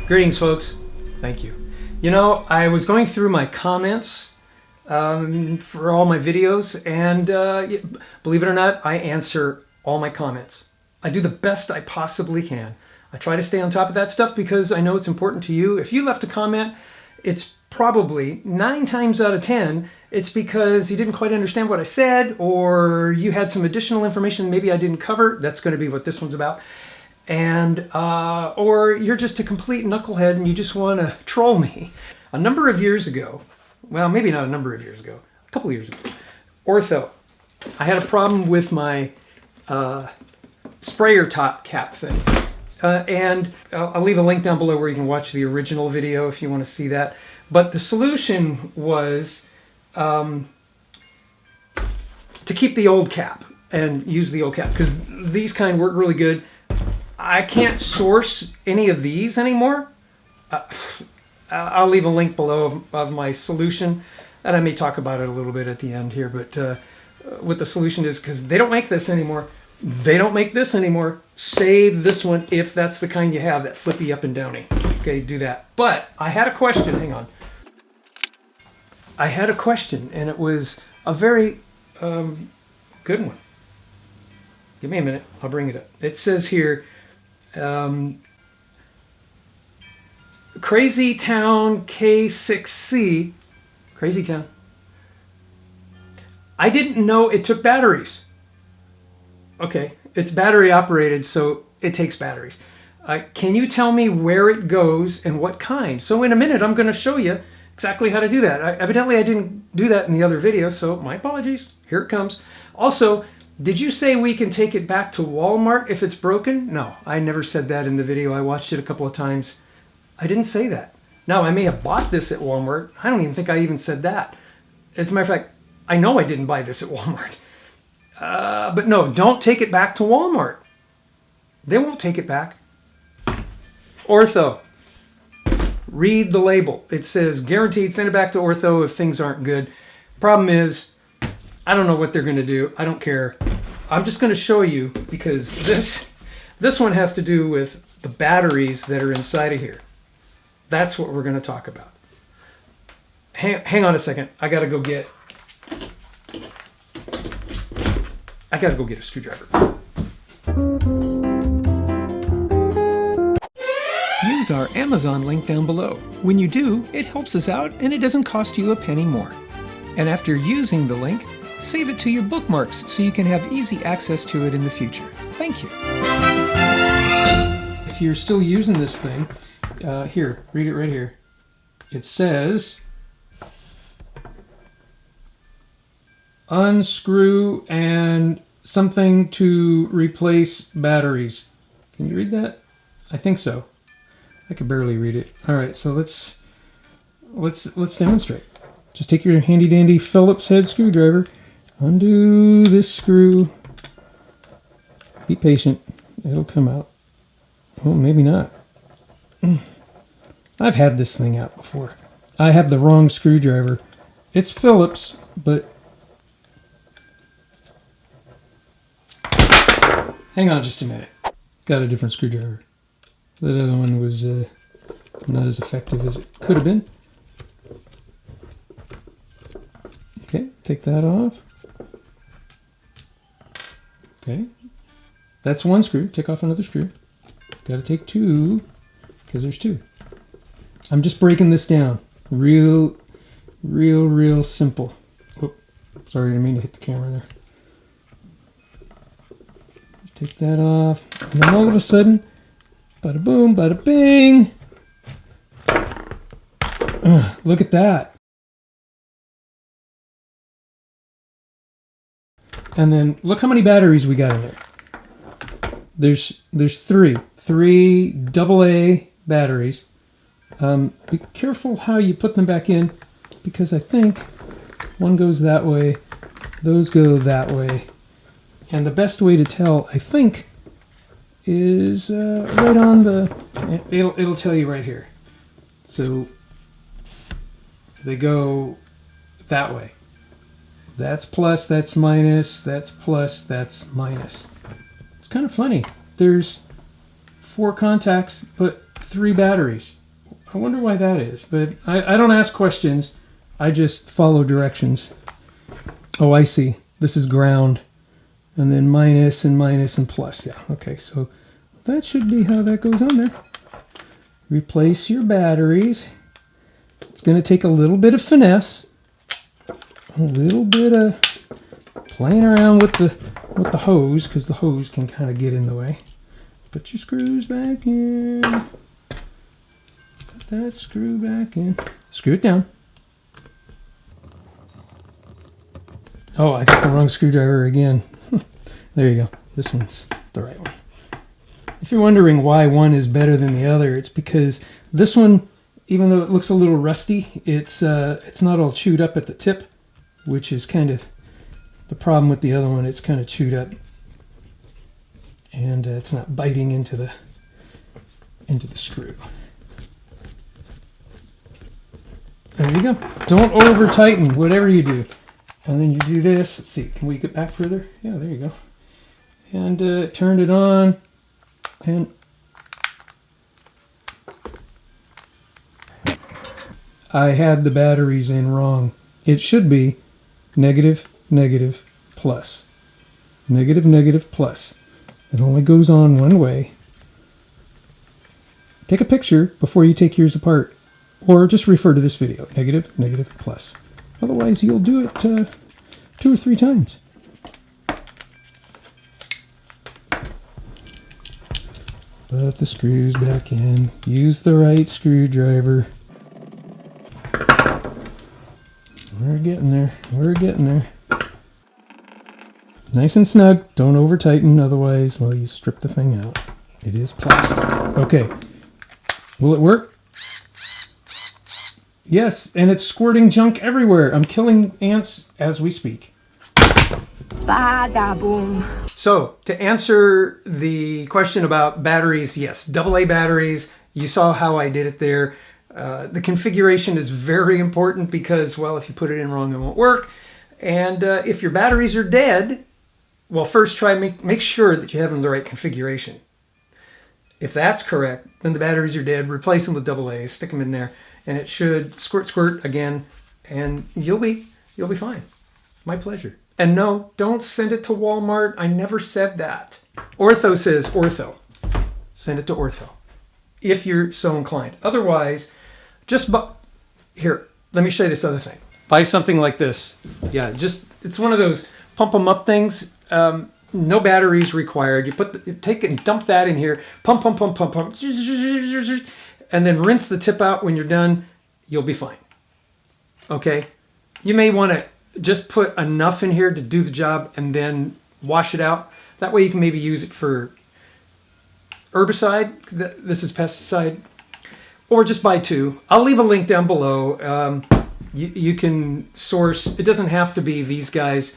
Greetings, folks. Thank you. You know, I was going through my comments for all my videos, and believe it or not, I answer all my comments. I do the best I possibly can. I try to stay on top of that stuff because I know it's important to you. If you left a comment, it's probably 9 times out of 10, it's because you didn't quite understand what I said, or you had some additional information maybe I didn't cover. That's going to be what this one's about. And or you're just a complete knucklehead and you just want to troll me. A number of years ago, well, maybe not a number of years ago, a couple of years ago, Ortho, I had a problem with my sprayer top cap thing. And I'll leave a link down below where you can watch the original video if you want to see that. But the solution was to keep the old cap and use the old cap, because these kind work really good. I can't source any of these anymore. I'll leave a link below of my solution, and I may talk about it a little bit at the end here, but what the solution is, because they don't make this anymore. They don't make this anymore. Save this one if that's the kind you have, that flippy up and downy. Okay, do that. But I had a question, hang on. I had a question, and it was a very good one. Give me a minute, I'll bring it up. It says here, Crazy Town K6C, Crazy Town. I didn't know it took batteries. Okay, it's battery operated, so it takes batteries. Can you tell me where it goes and what kind? So in a minute, I'm going to show you exactly how to do that. Evidently, I didn't do that in the other video, so my apologies. Here it comes. Also, did you say we can take it back to Walmart if it's broken? No, I never said that in the video. I watched it a couple of times. I didn't say that. Now, I may have bought this at Walmart. I don't even think I even said that. As a matter of fact, I know I didn't buy this at Walmart. But no, don't take it back to Walmart. They won't take it back. Ortho. Read the label. It says, guaranteed, send it back to Ortho if things aren't good. Problem is, I don't know what they're going to do. I don't care. I'm just going to show you, because this one has to do with the batteries that are inside of here. That's what we're going to talk about. Hang on a second. I got to go get a screwdriver. Use our Amazon link down below. When you do, it helps us out and it doesn't cost you a penny more. And after using the link, save it to your bookmarks so you can have easy access to it in the future. Thank you. If you're still using this thing, here, read it right here. It says, unscrew and something to replace batteries. Can you read that? I think so. I could barely read it. All right, so let's demonstrate. Just take your handy dandy Phillips head screwdriver, undo this screw. Be patient, it'll come out. Oh, maybe not. I've had this thing out before. I have the wrong screwdriver. It's Phillips, but hang on just a minute. Got a different screwdriver. That other one was not as effective as it could have been. Okay, take that off. Okay, that's one screw. Take off another screw. Got to take 2 because there's 2. I'm just breaking this down. Real simple. Oh, sorry, I didn't mean to hit the camera there. Just take that off, and then all of a sudden, bada boom, bada bing. Look at that. And then look how many batteries we got in there. There's 3 AA batteries. Be careful how you put them back in, because I think one goes that way, those go that way. And the best way to tell, I think, is right on the, it'll tell you right here. So they go that way. That's plus, that's minus, that's plus, that's minus. It's kind of funny. There's 4 contacts, but 3 batteries. I wonder why that is, but I don't ask questions. I just follow directions. Oh, I see. This is ground. And then minus and minus and plus. Yeah, okay, so that should be how that goes on there. Replace your batteries. It's going to take a little bit of finesse. A little bit of playing around with the hose, because the hose can kind of get in the way. Put your screws back in. Put that screw back in. Screw it down. Oh, I got the wrong screwdriver again. There you go. This one's the right one. If you're wondering why one is better than the other, it's because this one, even though it looks a little rusty, it's not all chewed up at the tip, which is kind of the problem with the other one. It's kind of chewed up, and it's not biting into the screw. There you go. Don't over tighten whatever you do. And then you do this. Let's see. Can we get back further? Yeah, there you go. And turn it on. And I had the batteries in wrong. It should be negative, negative, plus. Negative, negative, plus. It only goes on one way. Take a picture before you take yours apart. Or just refer to this video. Negative, negative, plus. Otherwise, you'll do it 2 or 3 times. Put the screws back in. Use the right screwdriver. We're getting there. We're getting there. Nice and snug. Don't over tighten, otherwise, well, you strip the thing out. It is plastic. Okay. Will it work? Yes, and it's squirting junk everywhere. I'm killing ants as we speak. Bada boom. So, to answer the question about batteries, yes, AA batteries. You saw how I did it there. The configuration is very important because, well, if you put it in wrong, it won't work. And if your batteries are dead, well, first try make sure that you have them in the right configuration. If that's correct, then the batteries are dead. Replace them with AA's, stick them in there, and it should squirt, squirt again, and you'll be fine. My pleasure. And no, don't send it to Walmart. I never said that. Ortho says Ortho. Send it to Ortho, if you're so inclined. Otherwise, just here. Let me show you this other thing. Buy something like this. Yeah, it's one of those pump them up things. No batteries required. You take it and dump that in here. Pump, pump, pump, pump, pump, and then rinse the tip out when you're done. You'll be fine. Okay. You may want to just put enough in here to do the job and then wash it out. That way you can maybe use it for herbicide. This is pesticide. Or just buy 2. I'll leave a link down below. You can source. It doesn't have to be these guys.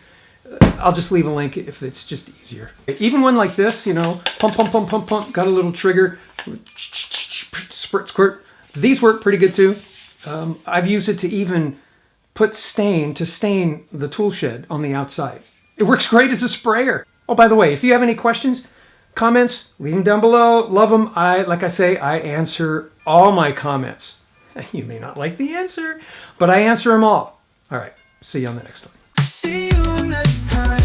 I'll just leave a link if it's just easier. Even one like this, you know, pump, pump, pump, pump, pump, got a little trigger, squirt, squirt. These work pretty good too. I've used it to even put stain the tool shed on the outside. It works great as a sprayer. Oh, by the way, if you have any questions, comments, leave them down below. Love them. Like I say, I answer all my comments. You may not like the answer, but I answer them all. All right. See you on the next one. See you next time.